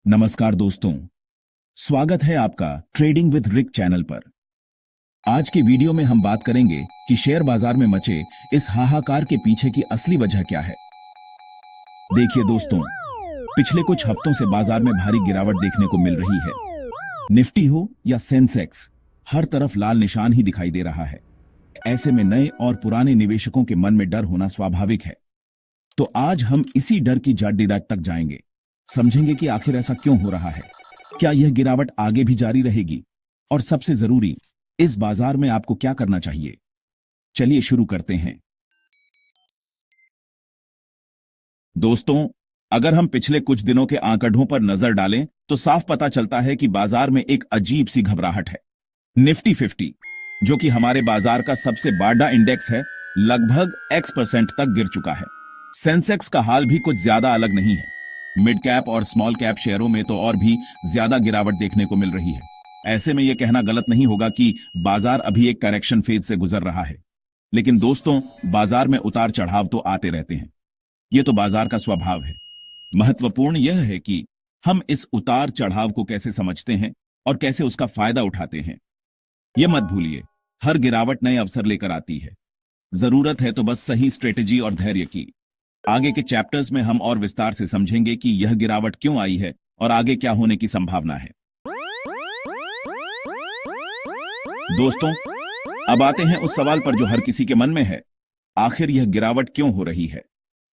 नमस्कार दोस्तों, स्वागत है आपका ट्रेडिंग विद रिक चैनल पर। आज की वीडियो में हम बात करेंगे कि शेयर बाजार में मचे इस हाहाकार के पीछे की असली वजह क्या है। देखिए दोस्तों, पिछले कुछ हफ्तों से बाजार में भारी गिरावट देखने को मिल रही है। निफ्टी हो या सेंसेक्स, हर तरफ लाल निशान ही दिखाई दे रहा है। ऐसे में नए और पुराने निवेशकों के मन में डर होना स्वाभाविक है। तो आज हम इसी डर की जड़ तक जाएंगे, समझेंगे कि आखिर ऐसा क्यों हो रहा है, क्या यह गिरावट आगे भी जारी रहेगी, और सबसे जरूरी, इस बाजार में आपको क्या करना चाहिए। चलिए शुरू करते हैं। दोस्तों, अगर हम पिछले कुछ दिनों के आंकड़ों पर नजर डालें तो साफ पता चलता है कि बाजार में एक अजीब सी घबराहट है। निफ्टी 50, जो कि हमारे बाजार का सबसे बड़ा इंडेक्स है, लगभग X% तक गिर चुका है। सेंसेक्स का हाल भी कुछ ज्यादा अलग नहीं है। मिड कैप और स्मॉल कैप शेयरों में तो और भी ज्यादा गिरावट देखने को मिल रही है। ऐसे में यह कहना गलत नहीं होगा कि बाजार अभी एक करेक्शन फेज से गुजर रहा है। लेकिन दोस्तों, बाजार में उतार चढ़ाव तो आते रहते हैं। यह तो बाजार का स्वभाव है। महत्वपूर्ण यह है कि हम इस उतार चढ़ाव को कैसे समझते हैं और कैसे उसका फायदा उठाते हैं। यह मत भूलिए, हर गिरावट नए अवसर लेकर आती है। जरूरत है तो बस सही स्ट्रेटेजी और धैर्य की। आगे के चैप्टर्स में हम और विस्तार से समझेंगे कि यह गिरावट क्यों आई है और आगे क्या होने की संभावना है। दोस्तों, अब आते हैं उस सवाल पर जो हर किसी के मन में है। आखिर यह गिरावट क्यों हो रही है?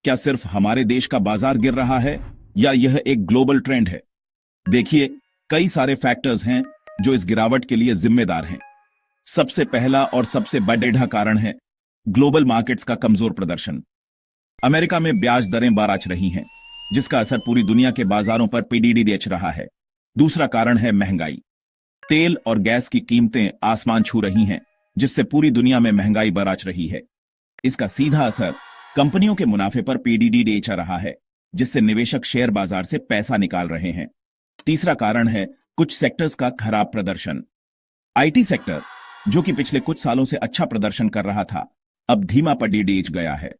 क्या सिर्फ हमारे देश का बाजार गिर रहा है या यह एक ग्लोबल ट्रेंड है? देखिए, कई सारे फैक्टर्स हैं जो इस गिरावट के लिए जिम्मेदार हैं। सबसे पहला और सबसे बड़ा कारण है ग्लोबल मार्केट्स का कमजोर प्रदर्शन। अमेरिका में ब्याज दरें बाराच रही हैं, जिसका असर पूरी दुनिया के बाजारों पर पीडीडी रहा है। दूसरा कारण है महंगाई। तेल और गैस की कीमतें आसमान छू रही हैं, जिससे पूरी दुनिया में महंगाई बराच रही है। इसका सीधा असर कंपनियों के मुनाफे पर पीडीडी रहा है, जिससे निवेशक शेयर बाजार से पैसा निकाल रहे हैं। तीसरा कारण है कुछ सेक्टर्स का खराब प्रदर्शन। आईटी सेक्टर, जो कि पिछले कुछ सालों से अच्छा प्रदर्शन कर रहा था, अब धीमा पीडीडी गया है।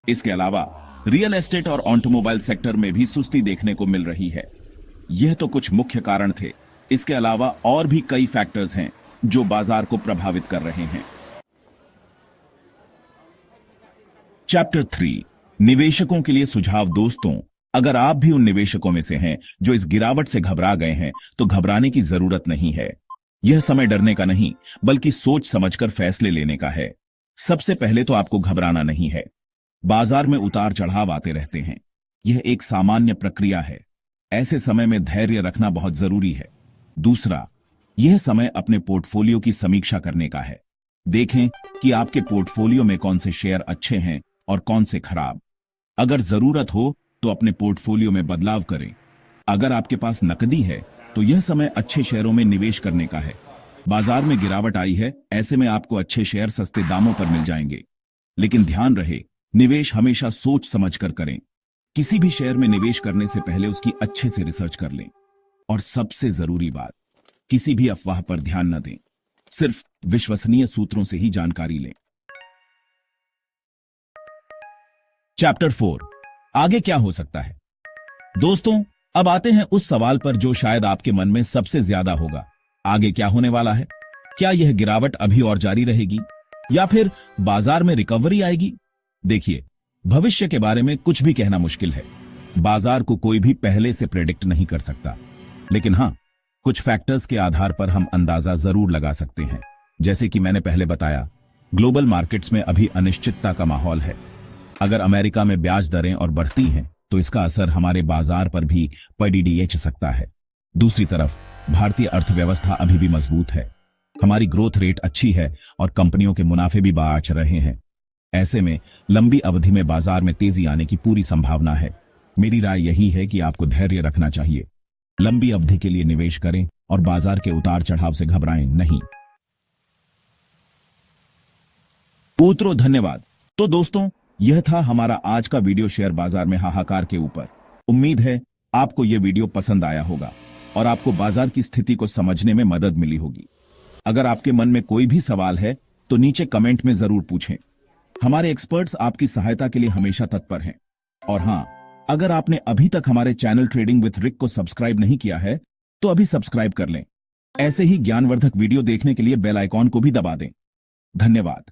इसके अलावा रियल एस्टेट और ऑटोमोबाइल सेक्टर में भी सुस्ती देखने को मिल रही है। यह तो कुछ मुख्य कारण थे। इसके अलावा और भी कई फैक्टर्स हैं जो बाजार को प्रभावित कर रहे हैं। चैप्टर 3, निवेशकों के लिए सुझाव। दोस्तों, अगर आप भी उन निवेशकों में से हैं जो इस गिरावट से घबरा गए हैं, तो घबराने की जरूरत नहीं है। यह समय डरने का नहीं, बल्कि सोच समझकर फैसले लेने का है। सबसे पहले तो आपको घबराना नहीं है। बाजार में उतार चढ़ाव आते रहते हैं। यह एक सामान्य प्रक्रिया है। ऐसे समय में धैर्य रखना बहुत जरूरी है। दूसरा, यह समय अपने पोर्टफोलियो की समीक्षा करने का है। देखें कि आपके पोर्टफोलियो में कौन से शेयर अच्छे हैं और कौन से खराब। अगर जरूरत हो तो अपने पोर्टफोलियो में बदलाव करें। अगर आपके पास नकदी है तो यह समय अच्छे शेयरों में निवेश करने का है। बाजार में गिरावट आई है, ऐसे में आपको अच्छे शेयर सस्ते दामों पर मिल जाएंगे। लेकिन ध्यान रहे, निवेश हमेशा सोच समझकर करें। किसी भी शेयर में निवेश करने से पहले उसकी अच्छे से रिसर्च कर लें। और सबसे जरूरी बात, किसी भी अफवाह पर ध्यान न दें। सिर्फ विश्वसनीय सूत्रों से ही जानकारी लें। चैप्टर 4, आगे क्या हो सकता है। दोस्तों, अब आते हैं उस सवाल पर जो शायद आपके मन में सबसे ज्यादा होगा। आगे क्या होने वाला है? क्या यह गिरावट अभी और जारी रहेगी या फिर बाजार में रिकवरी आएगी? देखिए, भविष्य के बारे में कुछ भी कहना मुश्किल है। बाजार को कोई भी पहले से प्रेडिक्ट नहीं कर सकता। लेकिन हां, कुछ फैक्टर्स के आधार पर हम अंदाजा जरूर लगा सकते हैं। जैसे कि मैंने पहले बताया, ग्लोबल मार्केट्स में अभी अनिश्चितता का माहौल है। अगर अमेरिका में ब्याज दरें और बढ़ती हैं तो इसका असर हमारे बाजार पर भी पीडीडी सकता है। दूसरी तरफ भारतीय अर्थव्यवस्था अभी भी मजबूत है। हमारी ग्रोथ रेट अच्छी है और कंपनियों के मुनाफे भी बाँच रहे हैं। ऐसे में लंबी अवधि में बाजार में तेजी आने की पूरी संभावना है। मेरी राय यही है कि आपको धैर्य रखना चाहिए। लंबी अवधि के लिए निवेश करें और बाजार के उतार चढ़ाव से घबराएं नहीं। पूत्रो, धन्यवाद। तो दोस्तों, यह था हमारा आज का वीडियो शेयर बाजार में हाहाकार के ऊपर। उम्मीद है आपको यह वीडियो पसंद आया होगा और आपको बाजार की स्थिति को समझने में मदद मिली होगी। अगर आपके मन में कोई भी सवाल है तो नीचे कमेंट में जरूर पूछें। हमारे एक्सपर्ट्स आपकी सहायता के लिए हमेशा तत्पर हैं। और हां, अगर आपने अभी तक हमारे चैनल ट्रेडिंग विथ रिक को सब्सक्राइब नहीं किया है तो अभी सब्सक्राइब कर लें। ऐसे ही ज्ञानवर्धक वीडियो देखने के लिए बेल आइकॉन को भी दबा दें। धन्यवाद।